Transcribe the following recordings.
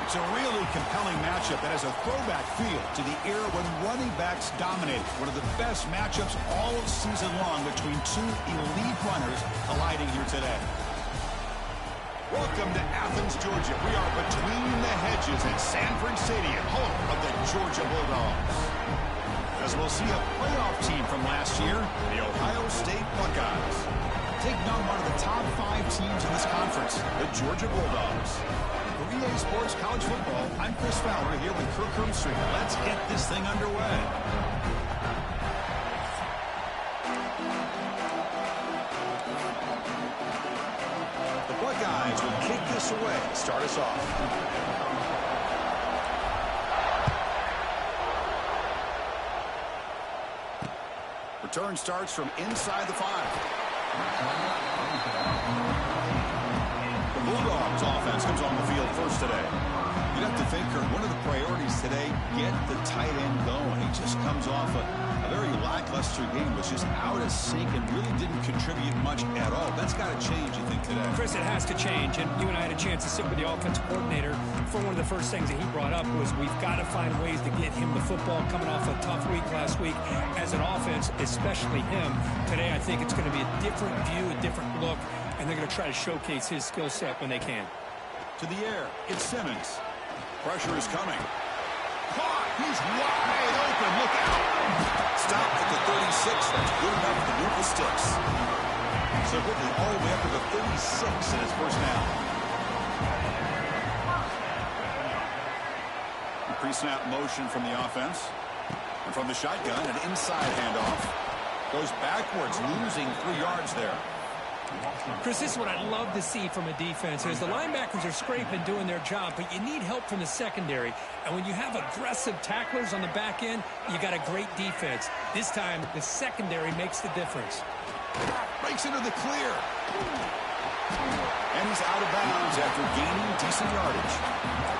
It's a really compelling matchup that has a throwback feel to the era when running backs dominated. One of the best matchups all season long between two elite runners colliding here today. Welcome to Athens, Georgia. We are between the hedges at Sanford Stadium, home of the Georgia Bulldogs. As we'll see a playoff team from last year, the Ohio State Buckeyes. Taking on one of the top 5 teams in this conference, the Georgia Bulldogs. For EA Sports College Football, I'm Chris Fowler here with Kirk Herbstreit. Let's get this thing underway. The Buckeyes will kick this away, start us off. Return starts from inside the 5. The Bulldogs offense comes on the field first today. You'd have to think, Kurt, one of the priorities today, get the tight end going. He just comes off a very lackluster game, was just out of sync and really didn't contribute much at all. That's got to change, you think, today? Chris, it has to change, and you and I had a chance to sit with the offensive coordinator. For one of the first things that he brought up was we've got to find ways to get him the football coming off a tough week last week as an offense, especially him. Today, I think it's going to be a different view, a different look, and they're going to try to showcase his skill set when they can. To the air, it's Simmons. Pressure is coming. Caught! He's wide open. Look out! Stopped at the 36. That's good enough to move the sticks. So quickly all the way up to the 36 in his first down. Pre-snap motion from the offense. And from the shotgun, an inside handoff. Goes backwards, losing 3 yards there. Chris, this is what I love to see from a defense is the linebackers are scraping, doing their job, but you need help from the secondary. And when you have aggressive tacklers on the back end, you got a great defense. This time, the secondary makes the difference. Breaks into the clear. And he's out of bounds after gaining decent yardage.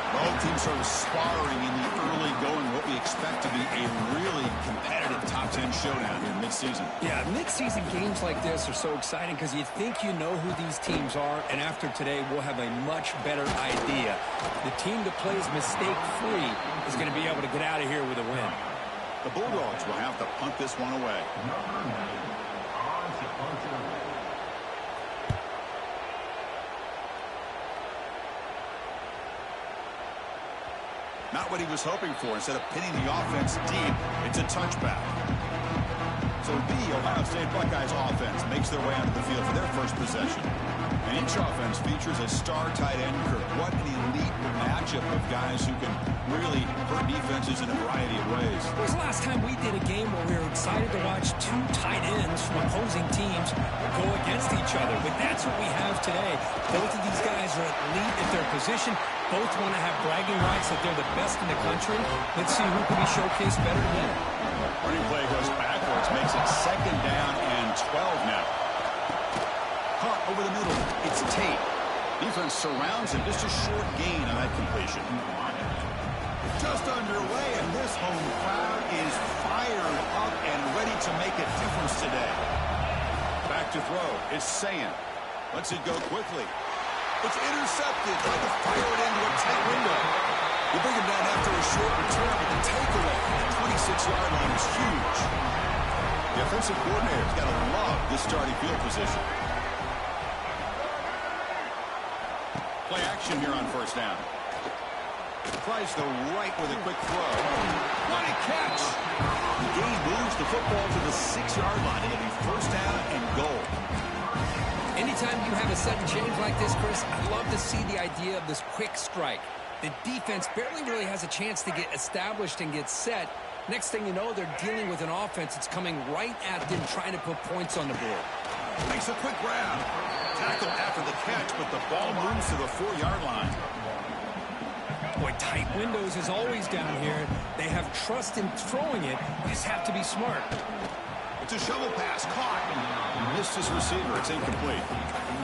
Both teams sort of sparring in the early going, what we expect to be a really competitive top 10 showdown here mid-season. Yeah, mid-season games like this are so exciting because you think you know who these teams are, and after today, we'll have a much better idea. The team that plays mistake-free is going to be able to get out of here with a win. The Bulldogs will have to punt this one away. Not what he was hoping for. Instead of pinning the offense deep, it's a touchback. So the Ohio State Buckeyes offense makes their way onto the field for their first possession. And each offense features a star tight end, Kirk. What an elite matchup of guys who can really hurt defenses in a variety of ways. When was the last time we did a game where we were excited to watch 2 tight ends from opposing teams go against each other? But that's what we have today. Both of these guys are elite at their position. Both want to have bragging rights that they're the best in the country. Let's see who can be showcased better than them. Running play goes backwards, makes it 2nd down and 12 now. Caught over the middle. It's Tate. Defense surrounds him. Just a short gain on that completion. Just underway, and this home crowd is fired up and ready to make a difference today. Back to throw. It's Sayan. Lets it go quickly. It's intercepted. Trying to fire it into a tight window. You bring him down after a short return, but the takeaway at the 26-yard line is huge. The offensive coordinator's got to love this starting field position. Play action here on first down. Tries the right with a quick throw. What a catch! The gain moves the football to the 6-yard line. It'll be first down and goal. Anytime you have a sudden change like this, Chris, I love to see the idea of this quick strike. The defense barely really has a chance to get established and get set. Next thing you know, they're dealing with an offense that's coming right at them, trying to put points on the board. Makes a quick grab. Tackle after the catch, but the ball moves to the 4-yard line. Boy, tight windows is always down here. They have trust in throwing it. You just have to be smart. It's a shovel pass. Caught. He missed his receiver. It's incomplete.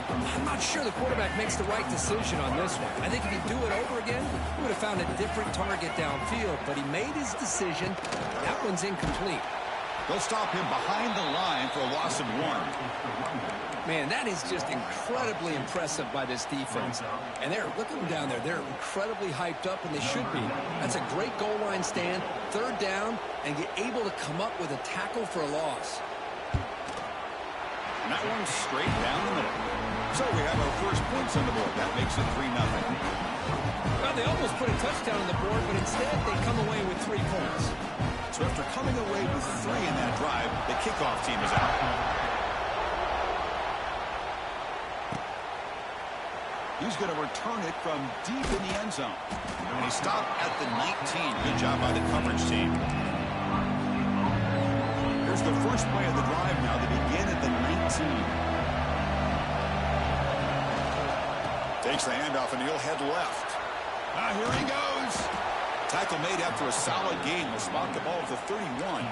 I'm not sure the quarterback makes the right decision on this one. I think if he'd do it over again, he would have found a different target downfield, but he made his decision. That one's incomplete. They'll stop him behind the line for a loss of 1. Man, that is just incredibly impressive by this defense. And look at them down there. They're incredibly hyped up, and they should be. That's a great goal line stand, 3rd down, and get able to come up with a tackle for a loss. And that one's straight down the middle. So we have our first points on the board. That makes it 3-0. Well, they almost put a touchdown on the board, but instead they come away with 3 points. So after coming away with 3 in that drive, the kickoff team is out. He's going to return it from deep in the end zone. And he stopped at the 19. Good job by the coverage team. Here's the first play of the drive now. They begin at the 19. Takes the handoff, and he'll head left. Here he goes. Tackle made after a solid gain. Will spot the ball at the 31.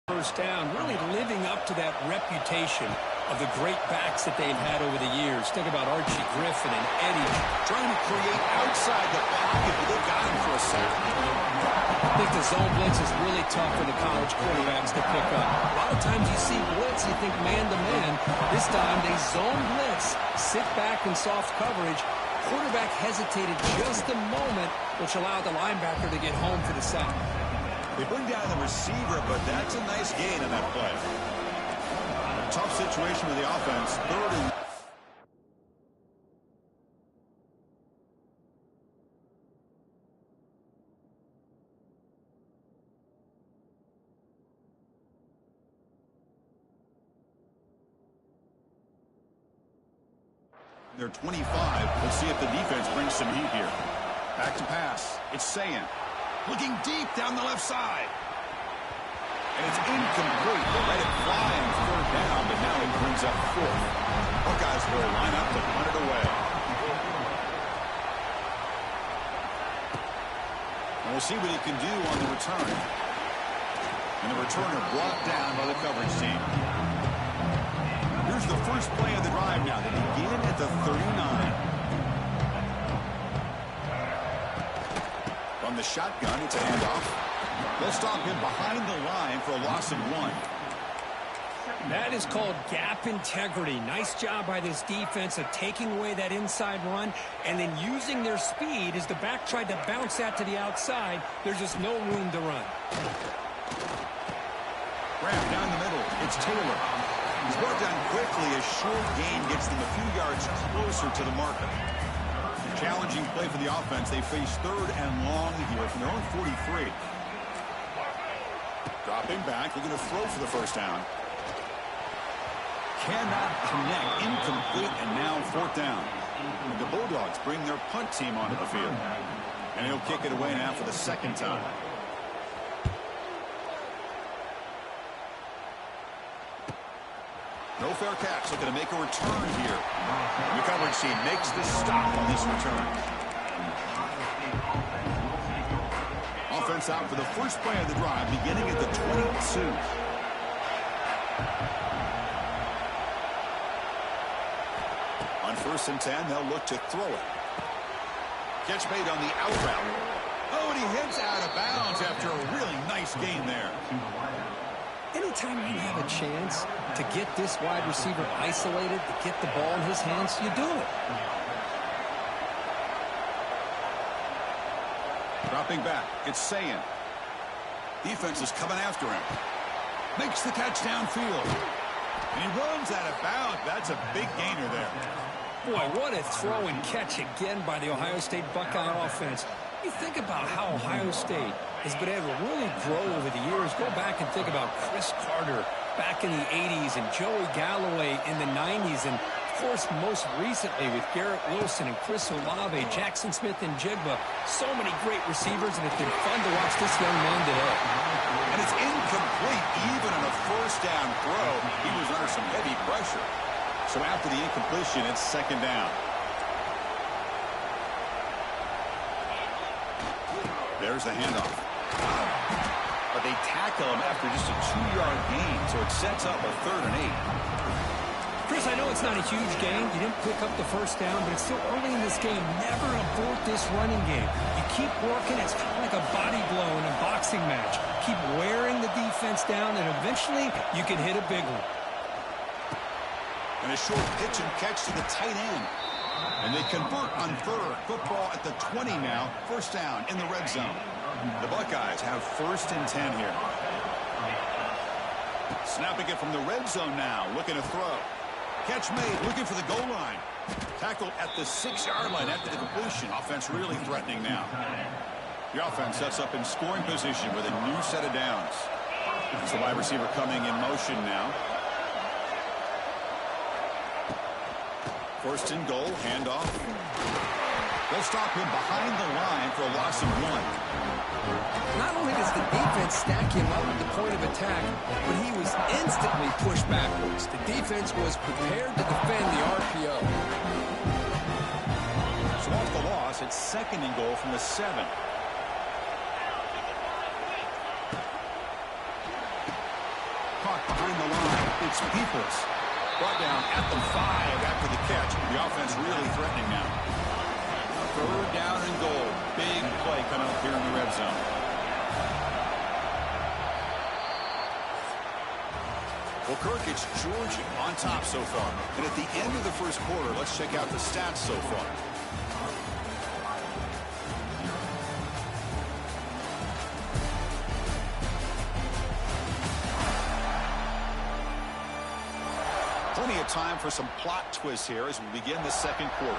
First down, really living up to that reputation of the great backs that they've had over the years. Think about Archie Griffin and Eddie. Trying to create outside the pocket, but they got him for a sack. I think the zone blitz is really tough for the college quarterbacks to pick up. A lot of times you see blitz, you think man-to-man. This time they zone blitz, sit back in soft coverage. Quarterback hesitated just a moment, which allowed the linebacker to get home for the sack. They bring down the receiver, but that's a nice gain on that play. Tough situation with the offense. 3rd and... They're 25. We'll see if the defense brings some heat here. Back to pass. It's Sayin. Looking deep down the left side. And it's incomplete. They let it fly on 3rd down, but now it brings up 4th. Buckeyes will line up to punt it away. And we'll see what he can do on the return. And the returner brought down by the coverage team. Here's the first play of the drive now. They begin at the 39. From the shotgun, it's a handoff. They'll stop him behind the line for a loss of 1. That is called gap integrity. Nice job by this defense of taking away that inside run and then using their speed as the back tried to bounce that to the outside. There's just no room to run. Grab down the middle. It's Taylor. He's brought down quickly. A short gain gets them a few yards closer to the marker. Challenging play for the offense. They face 3rd and long here from their own 43. Dropping back. They're going to throw for the first down. Cannot connect. Incomplete, and now 4th down. And the Bulldogs bring their punt team onto the field. And he'll kick it away now for the 2nd time. No fair catch. Looking to make a return here. The coverage team makes the stop on this return. Offense out for the first play of the drive, beginning at the 22. On 1st and 10, they'll look to throw it. Catch made on the out route. Oh, and he hits out of bounds after a really nice gain there. Anytime you have a chance to get this wide receiver isolated, to get the ball in his hands, you do it. Dropping back, it's Sayin. Defense is coming after him. Makes the catch downfield. And he runs out of bounds. That's a big gainer there. Boy, what a throw and catch again by the Ohio State Buckeye offense. You think about how Ohio State has been able to really grow over the years. Go back and think about Chris Carter back in the 80s and Joey Galloway in the 90s. And, of course, most recently with Garrett Wilson and Chris Olave, Jackson Smith and Jigba. So many great receivers, and it's been fun to watch this young man today. And it's incomplete even on a first down throw. He was under some heavy pressure. So after the incompletion, it's 2nd down. There's the handoff. But they tackle him after just a 2-yard gain, so it sets up a 3rd and 8. Chris, I know it's not a huge gain. You didn't pick up the first down, but it's still early in this game. Never abort this running game. You keep working. It's kind of like a body blow in a boxing match. Keep wearing the defense down, and eventually you can hit a big one. And a short pitch and catch to the tight end. And they convert on third. Football at the 20 now. First down in the red zone. The Buckeyes have 1st and 10 here. Snapping it from the red zone now. Looking to throw. Catch made. Looking for the goal line. Tackled at the 6-yard line after the completion. Offense really threatening now. The offense sets up in scoring position with a new set of downs. It's the wide receiver coming in motion now. 1st and goal, handoff. They'll stop him behind the line for a loss of 1. Not only does the defense stack him up at the point of attack, but he was instantly pushed backwards. The defense was prepared to defend the RPO. So off the loss, it's 2nd and goal from the 7. Caught behind the line. It's Peoples. Brought down at the 5 after the catch. The offense really threatening now. 3rd down and goal. Big play coming up here in the red zone. Well, Kirk, it's Georgia on top so far. And at the end of the first quarter, let's check out the stats so far. Plenty of time for some plot twists here as we begin the second quarter.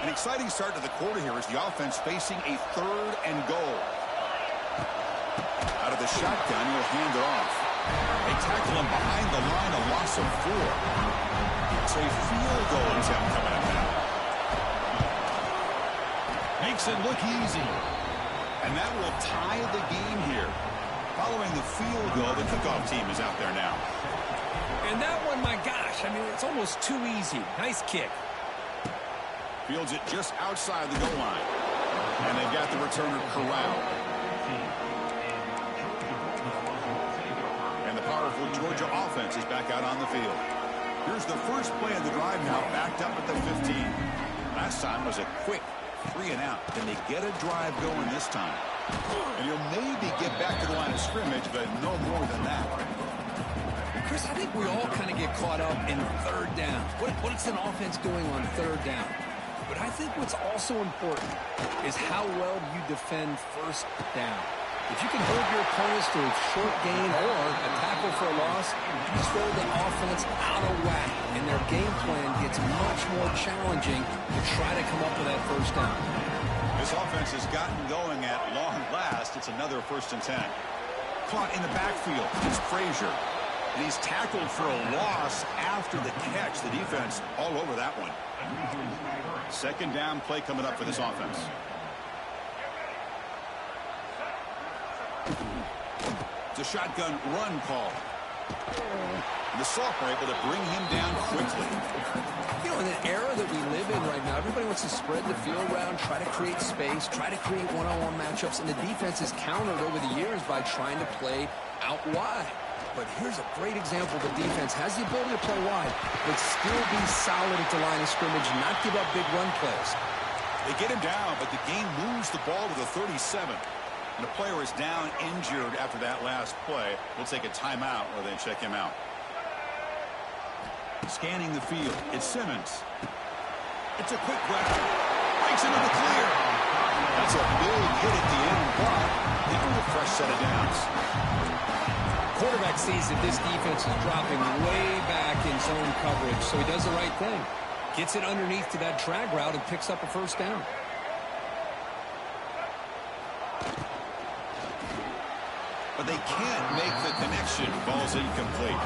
An exciting start to the quarter here as the offense facing a 3rd and goal. Out of the shotgun, he'll hand it off. They tackle him behind the line, a loss of 4. It's a field goal attempt coming up now. Makes it look easy. And that will tie the game here. Following the field goal, the kickoff team is out there now. And that one, my gosh, I mean, it's almost too easy. Nice kick. Fields it just outside the goal line. And they've got the returner corralled. And the powerful Georgia offense is back out on the field. Here's the first play of the drive now, backed up at the 15. Last time was a quick 3 and out. Can they get a drive going this time? And he'll maybe get back to the line of scrimmage, but no more than that. Chris, I think we all kind of get caught up in 3rd down. What's an offense doing on 3rd down? But I think what's also important is how well you defend 1st down. If you can hold your opponents to a short gain or a tackle for a loss, you throw the offense out of whack, and their game plan gets much more challenging to try to come up with that 1st down. This offense has gotten going at long last. It's another 1st and 10. Caught in the backfield. It's Frazier. And he's tackled for a loss after the catch. The defense all over that one. 2nd down play coming up for this offense. It's a shotgun run call. The sophomore able to bring him down quickly. You know, in the era that we live in right now, everybody wants to spread the field around, try to create space, try to create one-on-one matchups, and the defense is countered over the years by trying to play out wide. But here's a great example. The defense has the ability to play wide, but still be solid at the line of scrimmage, not give up big run plays. They get him down, but the game moves the ball to the 37. And the player is down injured after that last play. We'll take a timeout or they check him out. Scanning the field. It's Simmons. It's a quick grab. Breaks into the clear. That's a big hit at the end, but they do a fresh set of downs. Quarterback sees that this defense is dropping way back in zone coverage, so he does the right thing. Gets it underneath to that drag route and picks up a 1st down. But they can't make the connection. Ball's incomplete.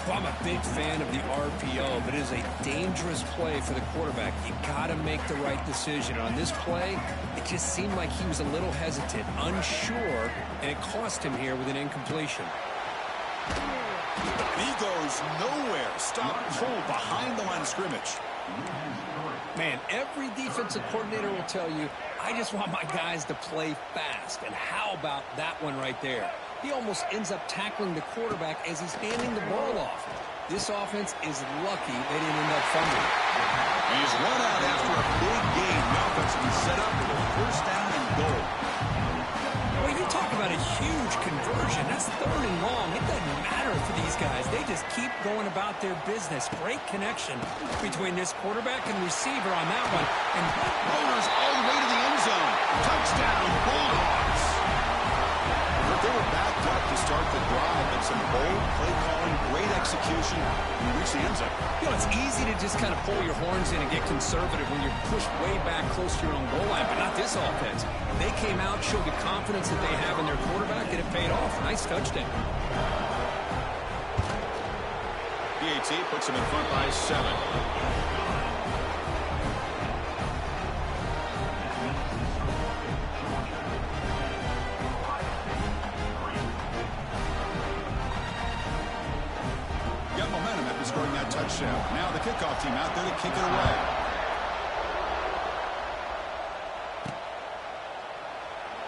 Well, I'm a big fan of the RPO, but it is a dangerous play for the quarterback. You got to make the right decision. On this play, it just seemed like he was a little hesitant, unsure, and it cost him here with an incompletion. He goes nowhere. Stop pulled behind the line of scrimmage. Man, every defensive coordinator will tell you, I just want my guys to play fast. And how about that one right there? He almost ends up tackling the quarterback as he's handing the ball off. This offense is lucky they didn't end up fumbling. And he's run out after a big gain. The offense will be set up for the first down and goal. Well, you talk about a huge conversion. That's third and long. It doesn't matter for these guys. They just keep going about their business. Great connection between this quarterback and receiver on that one. And Rollers all the way to the end zone. Touchdown, Bulldogs. But they were backed up to start the drive, and some bold play calling, great execution, and we reach the end zone. you know, it's easy to just kind of pull your horns in and get conservative when you're pushed way back close to your own goal line, but not this offense. They came out, showed the confidence that they have in their quarterback, and it paid off. Nice touchdown. PAT puts them in front by 7. Scoring that touchdown. Now the kickoff team out there to kick it away.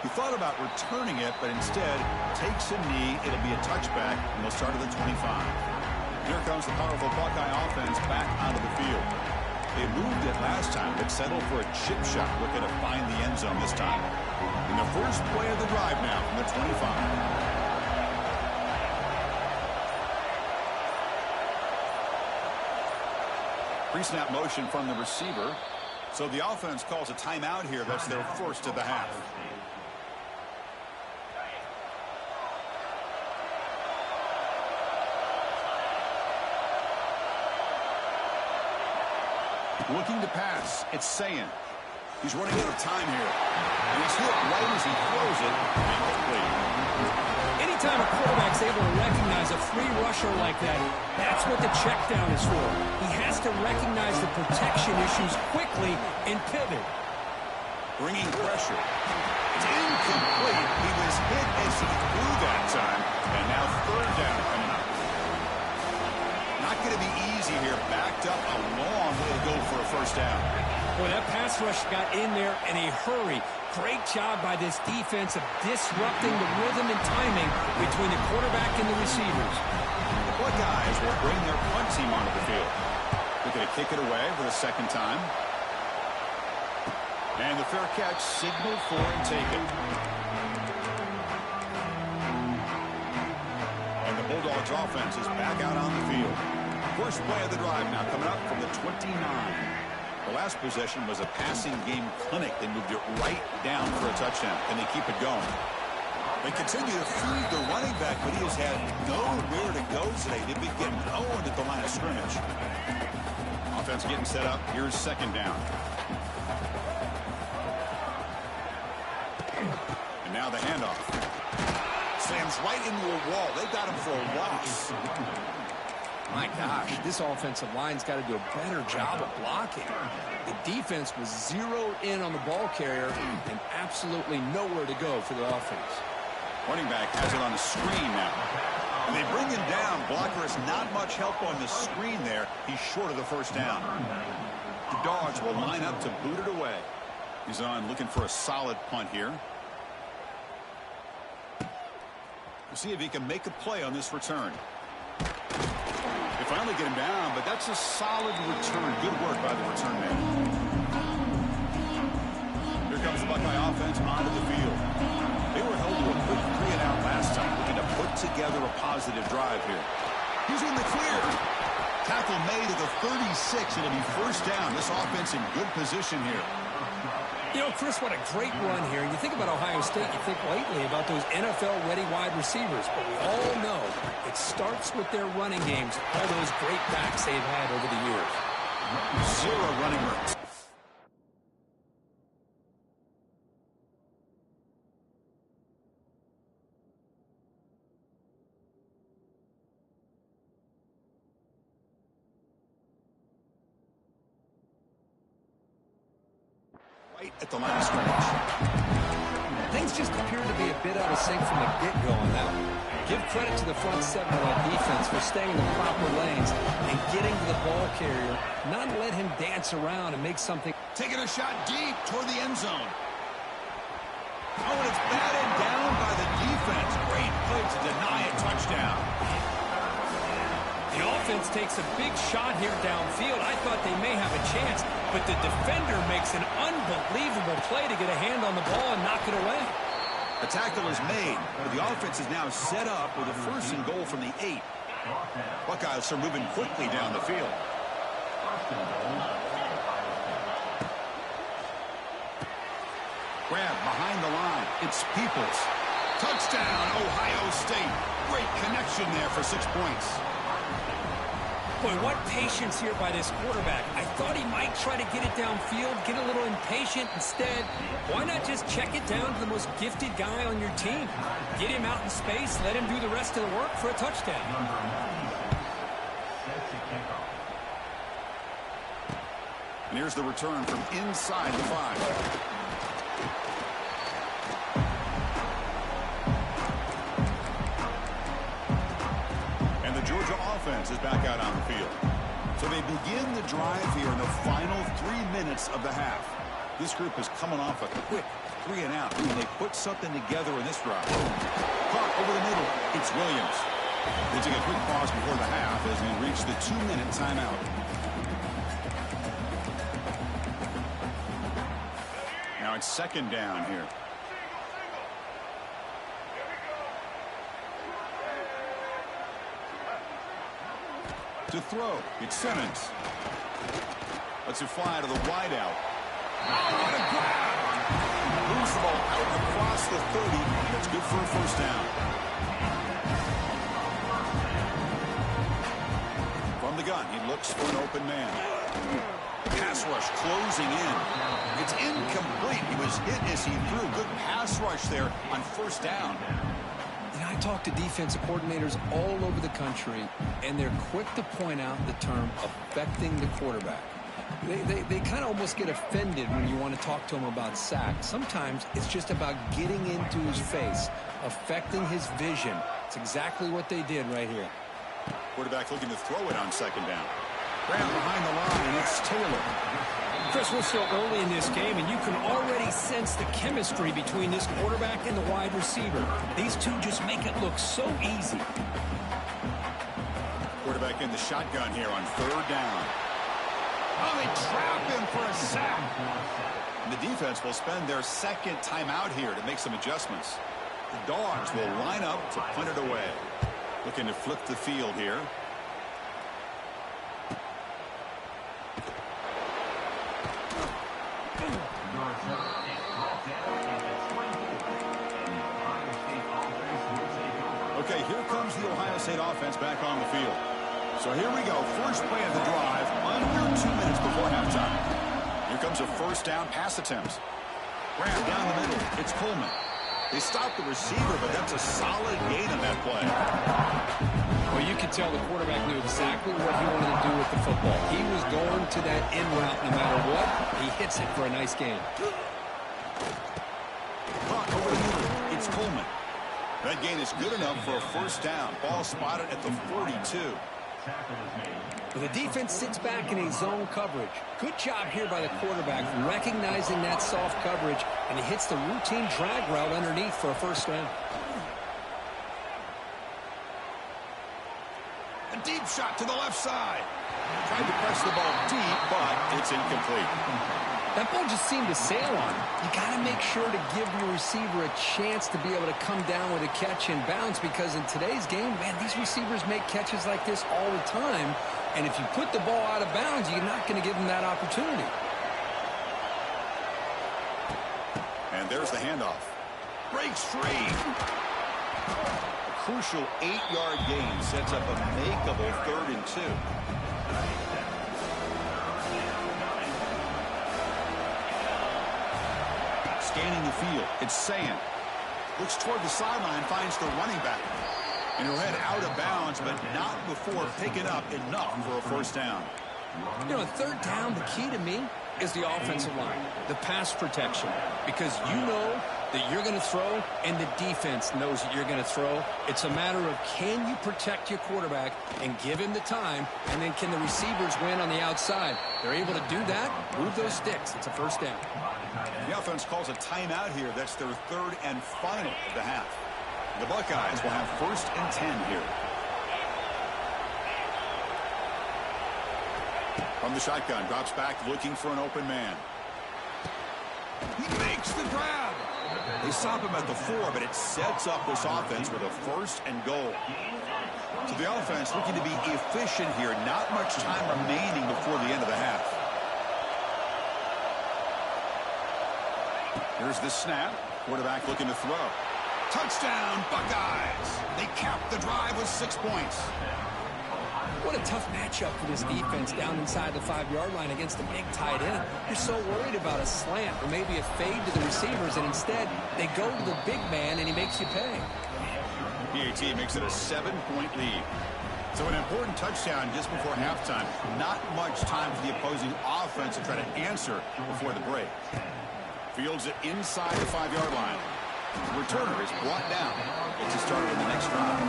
He thought about returning it, but instead takes a knee. It'll be a touchback, and they'll start at the 25. Here comes the powerful Buckeye offense back out of the field. They moved it last time, but settled for a chip shot, looking to find the end zone this time. In the first play of the drive now from the 25. Pre-snap motion from the receiver. So the offense calls a timeout here. That's their first of the half. Looking to pass. It's Sayin. He's running out of time here. And he's hit right as he throws it. Incomplete. Anytime a quarterback's able to recognize a free rusher like that, that's what the check down is for. He has to recognize the protection issues quickly and pivot. Bringing pressure. It's incomplete. He was hit as he threw that time. And now third down coming up. Not going to be easy here. Backed up a long way to go for a first down. Boy, that pass rush got in there in a hurry. Great job by this defense of disrupting the rhythm and timing between the quarterback and the receivers. The Buckeyes will bring their punt team onto the field. They're going to kick it away for the second time. And the fair catch signaled for and taken. And the Bulldogs offense is back out on the field. First play of the drive now coming up from the 29. The last possession was a passing game clinic. They moved it right down for a touchdown, and they keep it going. They continue to feed the running back, but he has had nowhere to go today. They've been getting owned at the line of scrimmage. Offense getting set up. Here's second down. And now the handoff. Slams right into a wall. They got him for a loss. My gosh, this offensive line's got to do a better job of blocking. The defense was zeroed in on the ball carrier and absolutely nowhere to go for the offense. Running back has it on the screen now. And they bring him down. Blocker has not much help on the screen there. He's short of the first down. The Dogs will line up to boot it away. He's on looking for a solid punt here. We'll see if he can make a play on this return. They finally get him down, but that's a solid return. Good work by the return man. Here comes the Buckeye offense onto the field. They were held to a quick 3-and-out last time, looking to put together a positive drive here. He's in the clear. Tackle made at the 36. It'll be first down. This offense in good position here. You know, Chris, what a great run here. You think about Ohio State, you think lately about those NFL-ready wide receivers. But we all know it starts with their running games, all those great backs they've had over the years. Zero running routes. Right at the line of scrimmage. Things just appear to be a bit out of sync from the get-go on that one. Give credit to the front seven of that defense for staying in the proper lanes and getting to the ball carrier, not let him dance around and make something. Taking a shot deep toward the end zone. Oh, and it's batted down by the defense. Great play to deny a touchdown. The offense takes a big shot here downfield. I thought they may have a chance, but the defender makes an unbelievable play to get a hand on the ball and knock it away. The tackle is made, but the offense is now set up with a 1st and goal from the 8. Buckeyes are moving quickly down the field. Grab behind the line. It's Peoples. Touchdown, Ohio State. Great connection there for 6 points. Boy, what patience here by this quarterback. I thought he might try to get it downfield, get a little impatient. Instead, why not just check it down to the most gifted guy on your team? Get him out in space, let him do the rest of the work for a touchdown. And here's the return from inside the 5. Georgia offense is back out on the field. So they begin the drive here in the final 3 minutes of the half. This group is coming off a quick 3 and out, and they put something together in this drive. Caught over the middle. It's Williams. They take a quick pause before the half as we reach the 2-minute timeout. Now it's 2nd down here. To throw, it's Simmons. Lets it fly to the wideout. Oh, what a grab! Moves the ball out across the 30, and it's good for a 1st down. From the gun, he looks for an open man. Pass rush closing in. It's incomplete. He was hit as he threw. Good pass rush there on 1st down. I talk to defensive coordinators all over the country, and they're quick to point out the term affecting the quarterback. They kind of almost get offended when you want to talk to them about sacks. Sometimes it's just about getting into his face, affecting his vision. It's exactly what they did right here. Quarterback looking to throw it on 2nd down. Grab behind the line, and it's Taylor. Chris, we're still early in this game, and you can already sense the chemistry between this quarterback and the wide receiver. These two just make it look so easy. Quarterback in the shotgun here on 3rd down. Oh, they trap him for a sack. And the defense will spend their 2nd timeout here to make some adjustments. The Dogs will line up to punt it away. Looking to flip the field here. Okay, here comes the Ohio State offense back on the field. So here we go. First play of the drive, under 2 minutes before halftime. Here comes a 1st down pass attempt. Grab down the middle. It's Coleman. They stop the receiver, but that's a solid gain on that play. Well, you could tell the quarterback knew exactly what he wanted to do with the football. He was going to that in route no matter what. He hits it for a nice gain. Caught over the middle. It's Coleman. That gain is good enough for a 1st down. Ball spotted at the 42. The defense sits back in a zone coverage. Good job here by the quarterback recognizing that soft coverage, and he hits the routine drag route underneath for a 1st down. A deep shot to the left side. Tried to press the ball deep, but it's incomplete. That ball just seemed to sail on him. You got to make sure to give your receiver a chance to be able to come down with a catch and bounce, because in today's game, man, these receivers make catches like this all the time. And if you put the ball out of bounds, you're not going to give them that opportunity. And there's the handoff. Breaks free. A crucial 8-yard gain sets up a makeable 3rd and 2. Scanning the field, it's Sand. Looks toward the sideline, finds the running back. And he'll head out of bounds, but not before picking up enough for a 1st down. You know, 3rd down, the key to me, is the offensive line, the pass protection, because you know that you're going to throw and the defense knows that you're going to throw. It's a matter of can you protect your quarterback and give him the time, and then can the receivers win on the outside? They're able to do that, move those sticks. It's a first down. The offense calls a timeout here. That's their third and final of the half. The Buckeyes will have 1st and 10 here. From the shotgun, drops back looking for an open man. He makes the grab. They stop him at the 4, but it sets up this offense with a 1st and goal. So the offense looking to be efficient here. Not much time remaining before the end of the half. Here's the snap. Quarterback looking to throw. Touchdown, Buckeyes. They cap the drive with 6 points. What a tough matchup for this defense down inside the 5-yard line against a big tight end. You're so worried about a slant or maybe a fade to the receivers, and instead they go to the big man and he makes you pay. PAT makes it a 7-point lead. So an important touchdown just before halftime. Not much time for the opposing offense to try to answer before the break. Fields it inside the 5-yard line. The returner is brought down. It's a start of the next drive.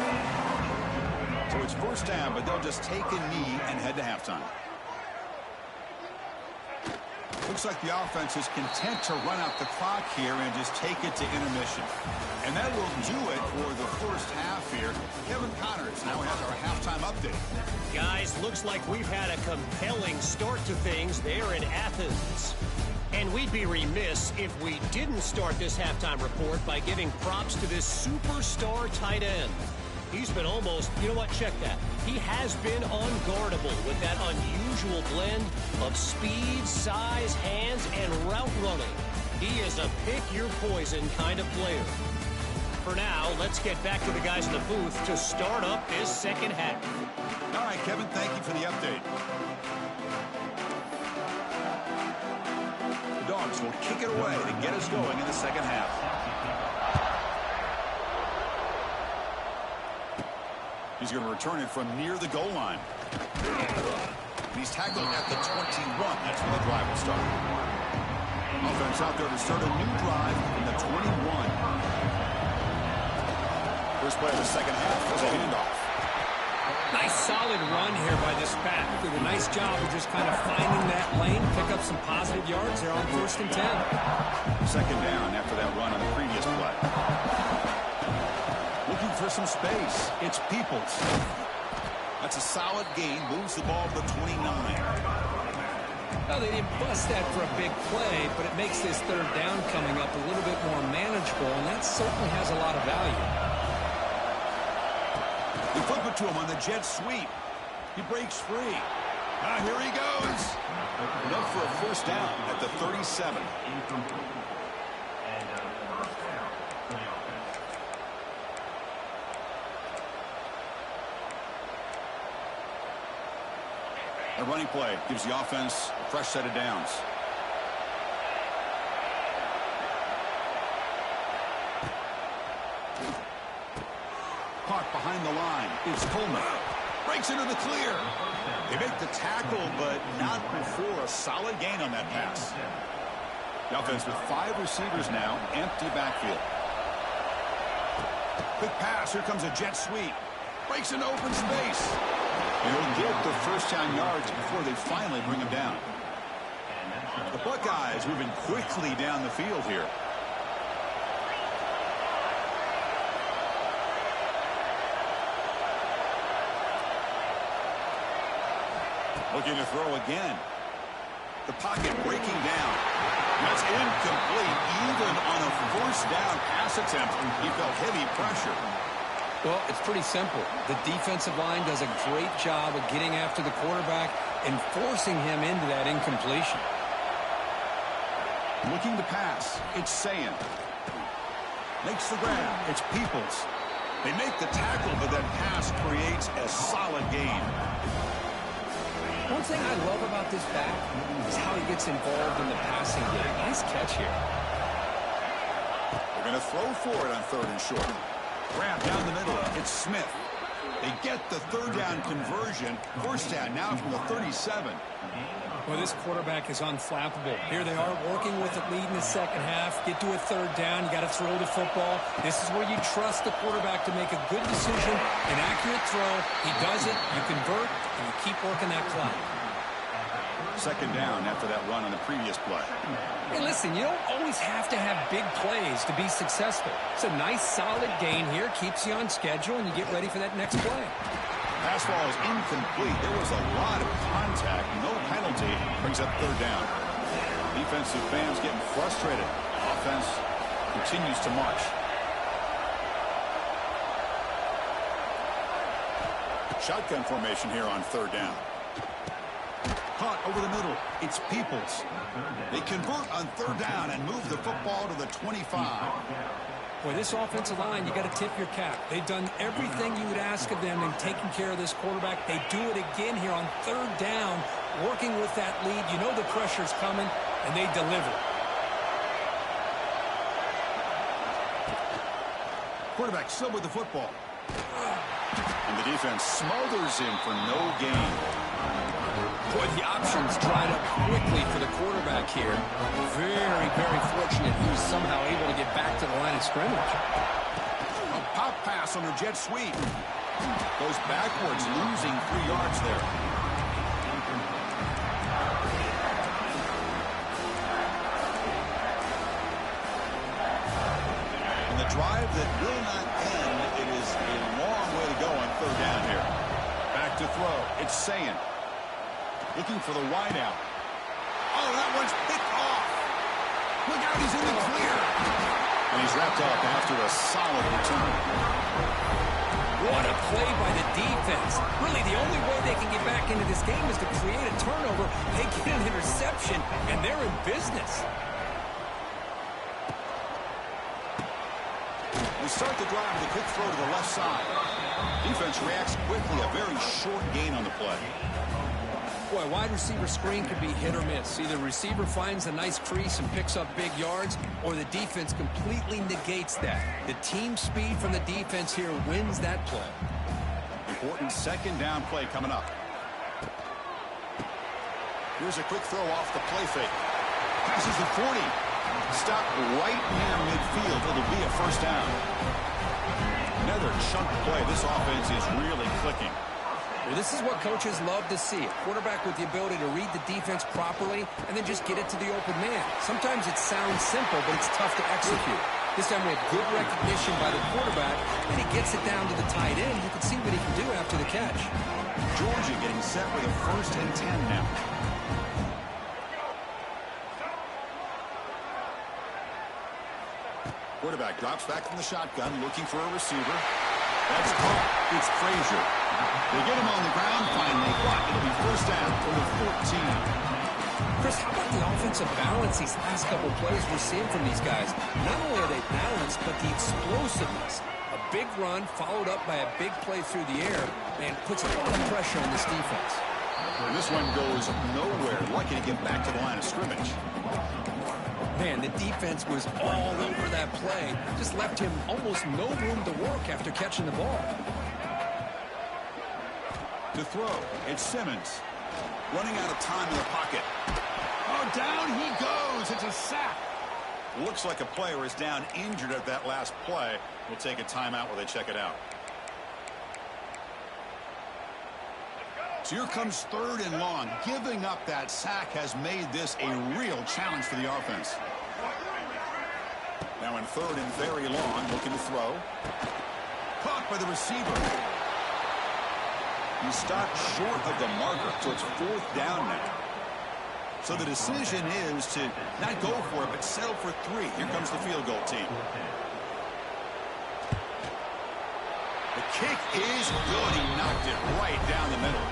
So it's first down, but they'll just take a knee and head to halftime. Looks like the offense is content to run out the clock here and just take it to intermission. And that will do it for the first half here. Kevin Connors now has our halftime update. Guys, looks like we've had a compelling start to things there in Athens. And we'd be remiss if we didn't start this halftime report by giving props to this superstar tight end. He's been almost, you know what, check that. He has been unguardable with that unusual blend of speed, size, hands, and route running. He is a pick-your-poison kind of player. For now, let's get back to the guys in the booth to start up this second half. All right, Kevin, thank you for the update. The Dogs will kick it away to get us going in the second half. He's going to return it from near the goal line. He's tackled at the 21. That's where the drive will start. Offense out there to start a new drive in the 21. First play of the second half was a handoff. Nice solid run here by this back. Did a nice job of just kind of finding that lane, pick up some positive yards there on 1st and 10. Second down after that run on the previous play. Looking for some space. It's Peoples. That's a solid gain. Moves the ball to the 29. Well, they didn't bust that for a big play, but it makes this third down coming up a little bit more manageable, and that certainly has a lot of value. They flip it to him on the jet sweep. He breaks free. Now here he goes. Enough for a first down at the 37. A running play gives the offense a fresh set of downs. Caught behind the line. It's Coleman. Breaks into the clear. They make the tackle, but not before a solid gain on that pass. The offense with 5 receivers now. Empty backfield. Quick pass. Here comes a jet sweep. Breaks into open space. And he'll get the first down yards before they finally bring him down. The Buckeyes moving quickly down the field here. Looking to throw again. The pocket breaking down. That's incomplete. Even on a first down pass attempt, he felt heavy pressure. Well, it's pretty simple. The defensive line does a great job of getting after the quarterback and forcing him into that incompletion. Looking to pass. It's Sayin. Makes the grab. It's Peoples. They make the tackle, but that pass creates a solid gain. One thing I love about this back is how he gets involved in the passing game. Nice catch here. They're going to throw for it on 3rd and short. Grab down the middle. It's Smith. They get the third down conversion. First down now from the 37. Well, this quarterback is unflappable. Here they are working with a lead in the second half. Get to a third down. You got to throw the football. This is where you trust the quarterback to make a good decision, an accurate throw. He does it. You convert, and you keep working that clock. Second down after that run on the previous play. Hey, listen, you don't always have to have big plays to be successful. It's a nice, solid gain here. Keeps you on schedule, and you get ready for that next play. Pass ball is incomplete. There was a lot of contact. No penalty. Brings up third down. Defensive fans getting frustrated. Offense continues to march. Shotgun formation here on third down. Caught over the middle. It's Peoples. They convert on third down and move the football to the 25. Boy, this offensive line, you got to tip your cap. They've done everything you would ask of them in taking care of this quarterback. They do it again here on third down, working with that lead. You know the pressure's coming, and they deliver. Quarterback still with the football. And the defense smothers him for no gain. Boy, the options dried up quickly for the quarterback here. Very, very fortunate he was somehow able to get back to the line of scrimmage. A pop pass on a jet sweep. Goes backwards, losing 3 yards there. And the drive that will not end, it is a long way to go on third down here. Back to throw. It's Sayin. Looking for the wideout. Oh, that one's picked off. Look out, he's in the clear. And he's wrapped up after a solid return. What a play by the defense. Really, the only way they can get back into this game is to create a turnover. They get an interception, and they're in business. We start the drive with a quick throw to the left side. Defense reacts quickly. A very short gain on the play. Boy, a wide receiver screen could be hit or miss. Either the receiver finds a nice crease and picks up big yards, or the defense completely negates that. The team speed from the defense here wins that play. Important second down play coming up. Here's a quick throw off the play fake. Passes the 40. Stopped right near midfield. It'll be a first down. Another chunk play. This offense is really clicking. Well, this is what coaches love to see. A quarterback with the ability to read the defense properly and then just get it to the open man. Sometimes it sounds simple, but it's tough to execute. This time we have good recognition by the quarterback, and he gets it down to the tight end. You can see what he can do after the catch. Georgia getting set with a 1st and 10 now. Quarterback drops back from the shotgun, looking for a receiver. That's caught. It's Frazier. They get him on the ground finally, but it'll be first down for the 14. Chris, how about the offensive balance these last couple plays we're seeing from these guys? Not only are they balanced, but the explosiveness. A big run followed up by a big play through the air, man, puts a lot of pressure on this defense. And this one goes nowhere. Lucky to get back to the line of scrimmage. Man, the defense was all over that play. Just left him almost no room to work after catching the ball. To throw, it's Simmons. Running out of time in the pocket. Oh, down he goes. It's a sack. Looks like a player is down injured at that last play. We'll take a timeout while they check it out. So here comes 3rd and long. Giving up that sack has made this a real challenge for the offense. Now in 3rd and very long, looking to throw. Caught by the receiver. He stopped short of the marker, so it's 4th down now. So the decision is to not go for it, but settle for 3. Here comes the field goal team. The kick is good. He knocked it right down the middle.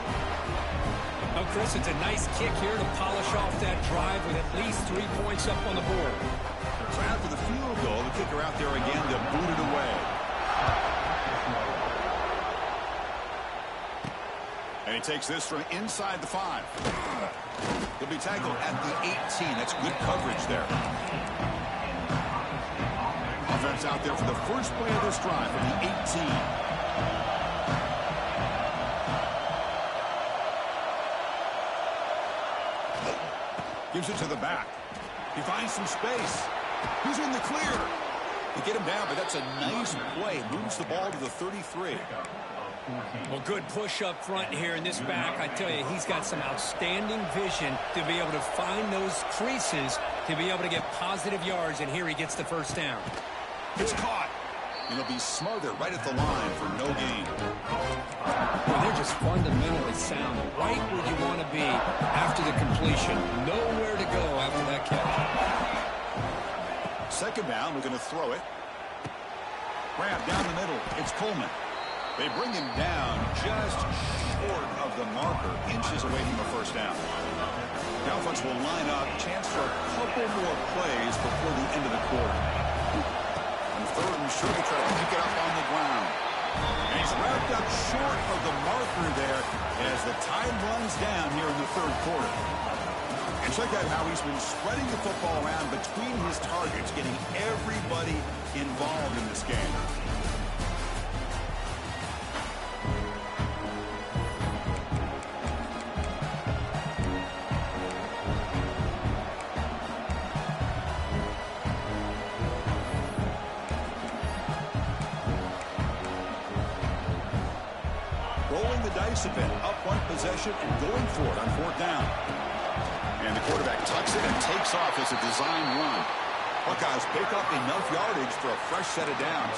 Oh, Chris, it's a nice kick here to polish off that drive with at least 3 points up on the board. So after the field goal, the kicker out there again to boot it away. And he takes this from inside the 5. He'll be tackled at the 18. That's good coverage there. Offense out there for the first play of this drive from the 18. Gives it to the back. He finds some space. He's in the clear. They get him down, but that's a nice play. Moves the ball to the 33. Well, good push up front here in this back. I tell you, he's got some outstanding vision to be able to find those creases to be able to get positive yards, and here he gets the first down. It's caught. And he'll be smothered right at the line for no gain. Well, they're just fundamentally sound. Right where you want to be after the completion. Nowhere to go after that catch. Second down, we're going to throw it. Grab down the middle. It's Coleman. They bring him down just short of the marker, inches away from the first down. The offense will line up, chance for a couple more plays before the end of the quarter. And third and short, try to pick it up on the ground. And he's wrapped up short of the marker there as the time runs down here in the third quarter. And check out how he's been spreading the football around between his targets, getting everybody involved in this game. Rolling the dice a bit, up one possession and going for it on fourth down. And the quarterback tucks it and takes off as a design run. Buckeyes pick up enough yardage for a fresh set of downs.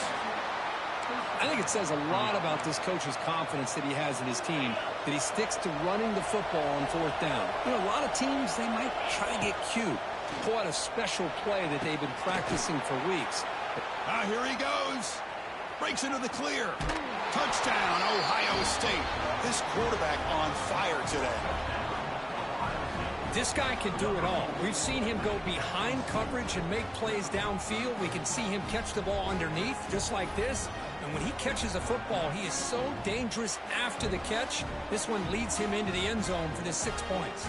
I think it says a lot about this coach's confidence that he has in his team, that he sticks to running the football on fourth down. You know, a lot of teams, they might try to get cute, pull out a special play that they've been practicing for weeks. Here he goes. Breaks into the clear. Touchdown, Ohio State. This quarterback on fire today. This guy can do it all. We've seen him go behind coverage and make plays downfield. We can see him catch the ball underneath, just like this. And when he catches a football, he is so dangerous after the catch. This one leads him into the end zone for the 6 points.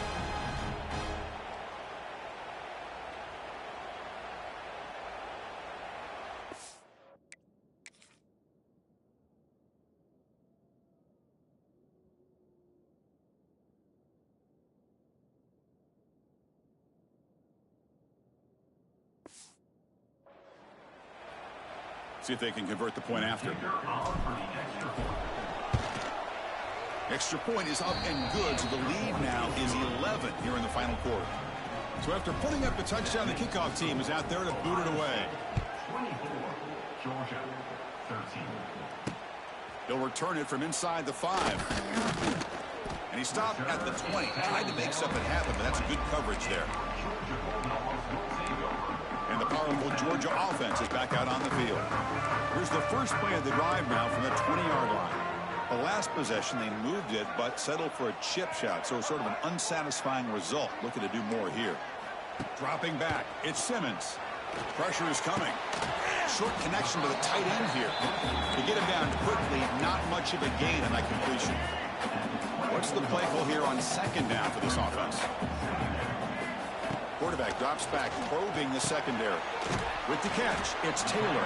See if they can convert the point after. Extra point is up and good, so the lead now is 11 here in the final quarter. So after putting up the touchdown, the kickoff team is out there to boot it away. 24, Georgia, 13. They'll return it from inside the 5. And he stopped at the 20. Tried to make something happen, but that's good coverage there. And the powerful Georgia offense is back out on the field. Here's the first play of the drive now from the 20-yard line. The last possession, they moved it, but settled for a chip shot, so sort of an unsatisfying result. Looking to do more here. Dropping back, it's Simmons. Pressure is coming. Short connection to the tight end here. To get him down quickly, not much of a gain on that completion. What's the play call here on second down for this offense? Quarterback drops back, probing the secondary. With the catch, it's Taylor.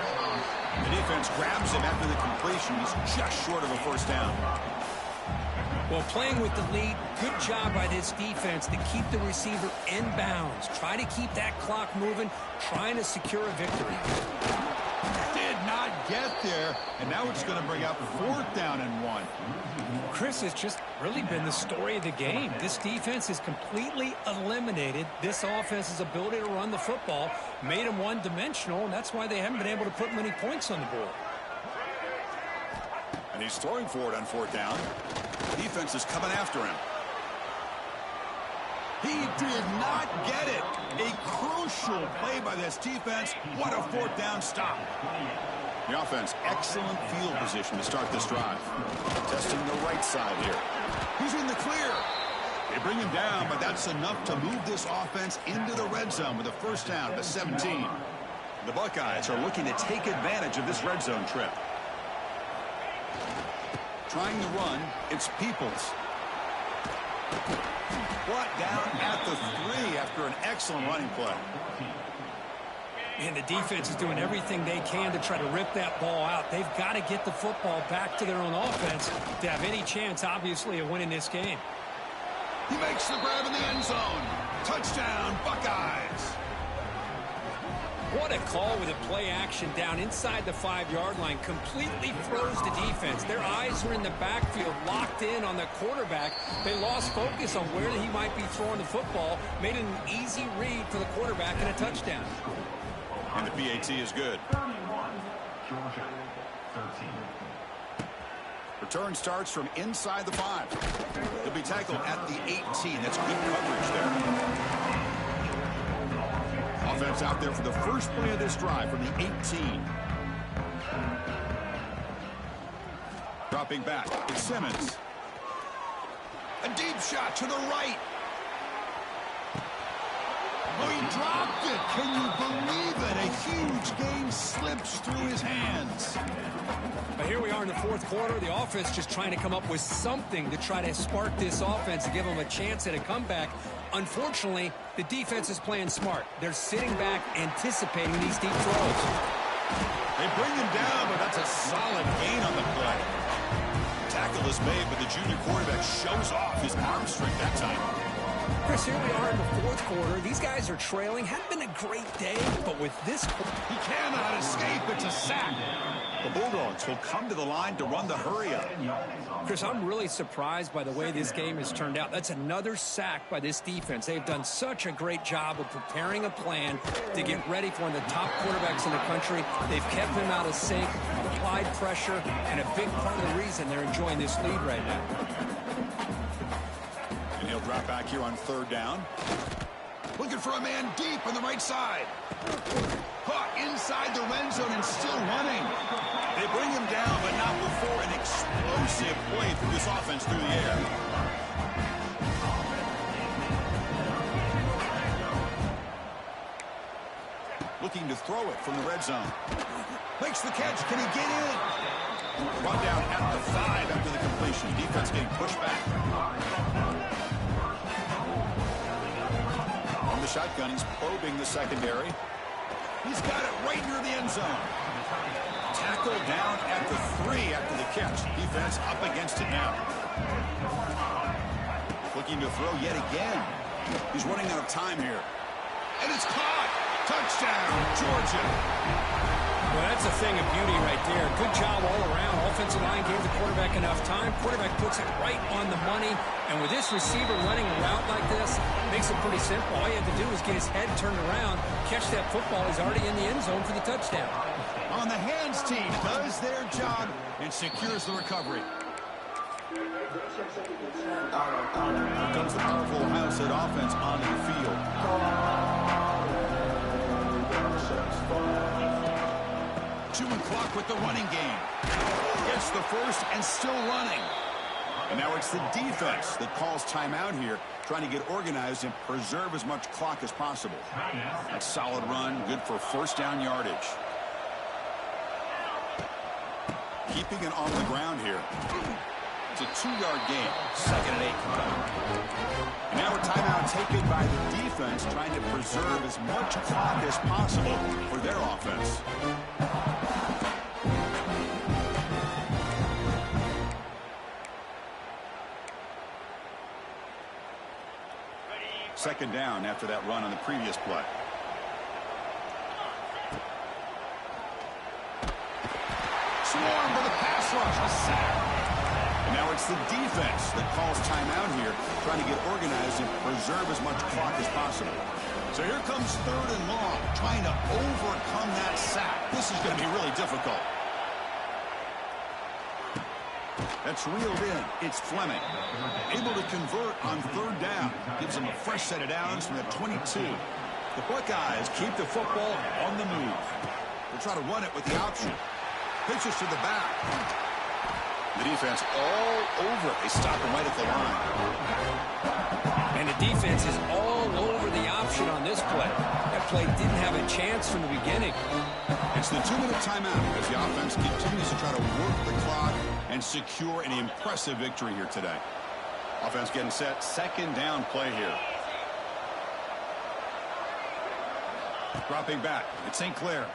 The defense grabs him after the completion. He's just short of a first down. Well, playing with the lead, good job by this defense to keep the receiver in bounds. Try to keep that clock moving, trying to secure a victory. Did not get there, and now it's going to bring up fourth down and 1. Chris, has just really been the story of the game. This defense has completely eliminated this offense's ability to run the football, made them one-dimensional, and that's why they haven't been able to put many points on the board. And he's throwing for it on fourth down. Defense is coming after him. He did not get it. A crucial play by this defense. What a fourth down stop. The offense, excellent field position to start this drive. Testing the right side here. He's in the clear. They bring him down, but that's enough to move this offense into the red zone with a first down at the 17. The Buckeyes are looking to take advantage of this red zone trip. Trying to run, it's Peoples. Brought down at the 3 after an excellent running play. And the defense is doing everything they can to try to rip that ball out. They've got to get the football back to their own offense to have any chance, obviously, of winning this game. He makes the grab in the end zone. Touchdown, Buckeyes. What a call with a play action down inside the 5-yard line. Completely froze the defense. Their eyes were in the backfield, locked in on the quarterback. They lost focus on where he might be throwing the football. Made it an easy read for the quarterback and a touchdown. And the PAT is good. 31, Georgia, 13. Return starts from inside the 5. He'll be tackled at the 18. That's good coverage there. Offense out there for the first play of this drive from the 18. Dropping back, it's Simmons. A deep shot to the right. Oh, he dropped it. Can you believe it? A huge game slips through his hands. But here we are in the fourth quarter. The offense just trying to come up with something to try to spark this offense to give them a chance at a comeback. Unfortunately, the defense is playing smart. They're sitting back, anticipating these deep throws. They bring him down, but that's a solid gain on the play. Tackle is made, but the junior quarterback shows off his arm strength that time. Chris, here we are in the fourth quarter. These guys are trailing. Hadn't been a great day, but with this... He cannot escape. It's a sack. The Bulldogs will come to the line to run the hurry-up. Chris, I'm really surprised by the way this game has turned out. That's another sack by this defense. They've done such a great job of preparing a plan to get ready for one of the top quarterbacks in the country. They've kept him out of sync, applied pressure, and a big part of the reason they're enjoying this lead right now. And he'll drop back here on third down. Looking for a man deep on the right side. Caught inside the red zone and still running. They bring him down, but not before an explosive play through this offense through the air. Looking to throw it from the red zone. Makes the catch. Can he get in? Brought down at the 5 after the completion. Defense getting pushed back. On the shotgun, he's probing the secondary. He's got it right near the end zone. Tackled down at the 3 after the catch. Defense up against it now. Looking to throw yet again. He's running out of time here. And it's caught. Touchdown, Georgia. Well, that's a thing of beauty right there. Good job all around. Offensive line gave the quarterback enough time. Quarterback puts it right on the money. And with this receiver running a route like this, makes it pretty simple. All you have to do is get his head turned around, catch that football. He's already in the end zone for the touchdown. On the hands team does their job and secures the recovery. Here comes the powerful Ohio State offense onto the field. Chewing clock with the running game. Gets the first and still running. And now it's the defense that calls timeout here, trying to get organized and preserve as much clock as possible. A solid run, good for first down yardage. Keeping it on the ground here. It's a 2-yard gain. 2nd and 8 coming. And now a timeout taken by the defense, trying to preserve as much clock as possible for their offense. Second down after that run on the previous play. Swarm for the pass rush, a sack. And now it's the defense that calls timeout here, trying to get organized and preserve as much clock as possible. So here comes 3rd and long, trying to overcome that sack. This is going to be really difficult. That's reeled in. It's Fleming. Able to convert on 3rd down. Gives them a fresh set of downs from the 22. The Buckeyes keep the football on the move. They'll try to run it with the option. Pitches to the back. The defense all over it. They stop him right at the line. And the defense is all over the option on this play. That play didn't have a chance from the beginning. It's the 2-minute timeout as the offense continues to try to work the clock and secure an impressive victory here today. Offense getting set. 2nd down play here. Dropping back. It's St. Clair.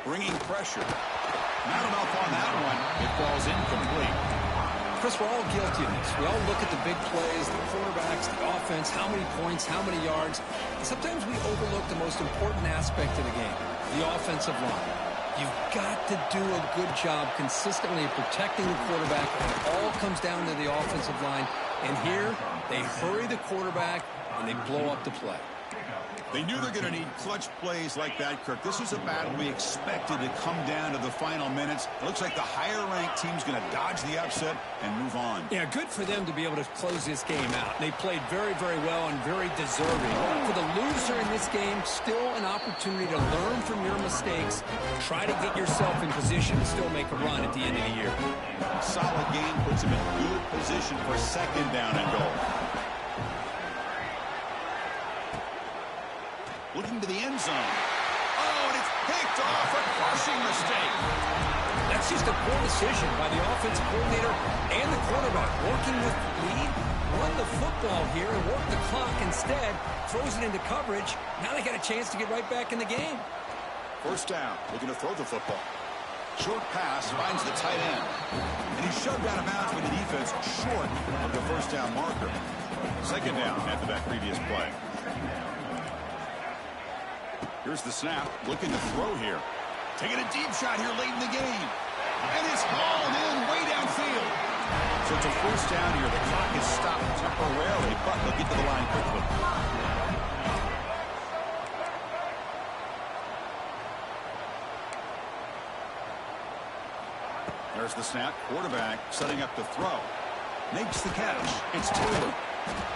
Bringing pressure. Not enough on that one. It falls incomplete. Chris, we're all guilty of this. We all look at the big plays, the quarterbacks, the offense, how many points, how many yards. And sometimes we overlook the most important aspect of the game, the offensive line. You've got to do a good job consistently of protecting the quarterback, and it all comes down to the offensive line. And here, they hurry the quarterback, and they blow up the play. They knew they're going to need clutch plays like that, Kirk. This is a battle we expected to come down to the final minutes. It looks like the higher-ranked team's going to dodge the upset and move on. Yeah, good for them to be able to close this game out. They played very, very well and very deserving. For the loser in this game, still an opportunity to learn from your mistakes, try to get yourself in position to still make a run at the end of the year. Solid game puts him in good position for second down and goal. Looking to the end zone. Oh, and it's picked off. A crushing mistake. That's just a poor decision by the offensive coordinator and the quarterback. Working with the lead, run the football here and work the clock instead. Throws it into coverage. Now they got a chance to get right back in the game. First down. Looking to throw the football. Short pass finds the tight end. And he's shoved out of bounds with the defense short of the first down marker. Second down after that previous play. Here's the snap, looking to throw here. Taking a deep shot here late in the game. And it's hauled in way downfield. So it's a first down here. The clock is stopped temporarily, but they'll get to the line quickly. There's the snap. Quarterback setting up to throw. Makes the catch. It's Taylor.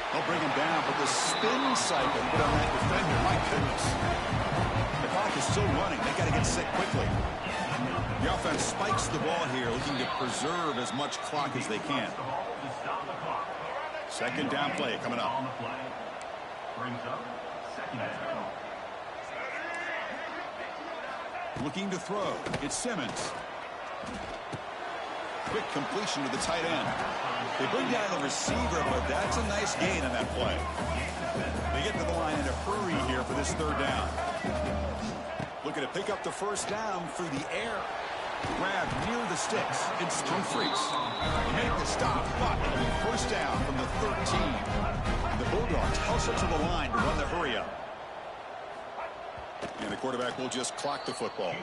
They'll bring him down, but the spin cycle put on that defender. My goodness. The clock is still running. They got to get set quickly. The offense spikes the ball here, looking to preserve as much clock as they can. Second down play coming up. Looking to throw. It's Simmons. Quick completion to the tight end. They bring down the receiver, but that's a nice gain on that play. They get to the line in a hurry here for this third down. Looking to pick up the first down through the air. Grab near the sticks. It's Humphries. They make the stop, but it'll be first down from the 13. And the Bulldogs hustle to the line to run the hurry up. And the quarterback will just clock the football.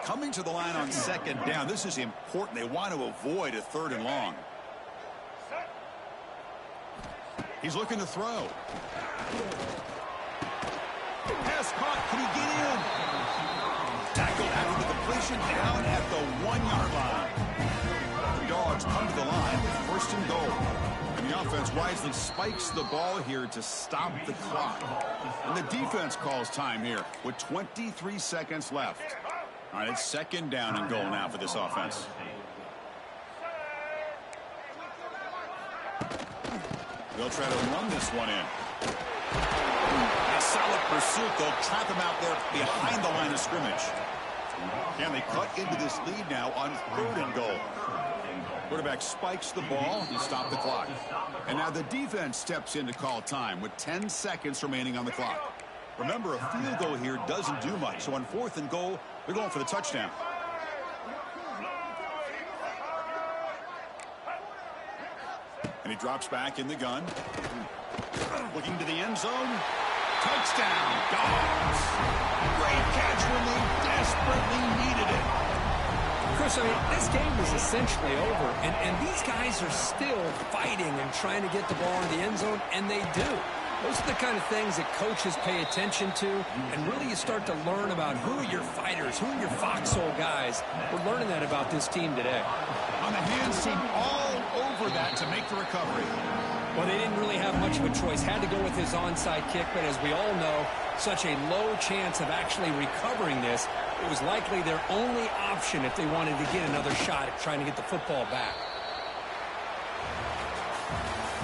Coming to the line on second down. This is important. They want to avoid a third and long. He's looking to throw. Pass caught. Can he get in? Tackled after the completion down at the 1-yard line. The Dogs come to the line with first and goal. And the offense wisely spikes the ball here to stop the clock. And the defense calls time here with 23 seconds left. All right, it's second down and goal now for this offense. They'll try to run this one in. A solid pursuit. They'll trap him out there behind the line of scrimmage. And they cut into this lead now on third and goal. Quarterback spikes the ball to stop the clock. And now the defense steps in to call time with 10 seconds remaining on the clock. Remember, a field goal here doesn't do much. So on fourth and goal, they're going for the touchdown. And he drops back in the gun. Looking to the end zone. Touchdown, Dogs. Great catch when they desperately needed it. Chris, I mean, this game is essentially over, and these guys are still fighting and trying to get the ball in the end zone, and they do. Those are the kind of things that coaches pay attention to, and really you start to learn about who are your fighters, who are your foxhole guys. We're learning that about this team today. On the hands team all over that to make the recovery. Well, they didn't really have much of a choice. Had to go with his onside kick, but as we all know, such a low chance of actually recovering this. It was likely their only option if they wanted to get another shot at trying to get the football back.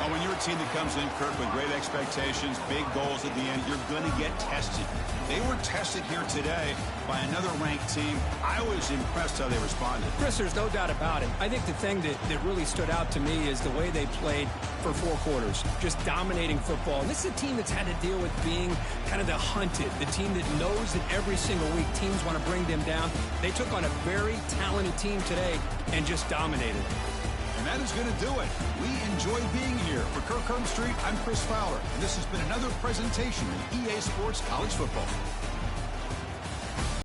Well, when you're a team that comes in, Kirk, with great expectations, big goals at the end, you're going to get tested. They were tested here today by another ranked team. I was impressed how they responded. Chris, there's no doubt about it. I think the thing that really stood out to me is the way they played for 4 quarters, just dominating football. And this is a team that's had to deal with being kind of the hunted, the team that knows that every single week teams want to bring them down. They took on a very talented team today and just dominated. And that is going to do it. We enjoy being here. For Kirk Herbstreit, I'm Chris Fowler, and this has been another presentation of EA Sports College Football.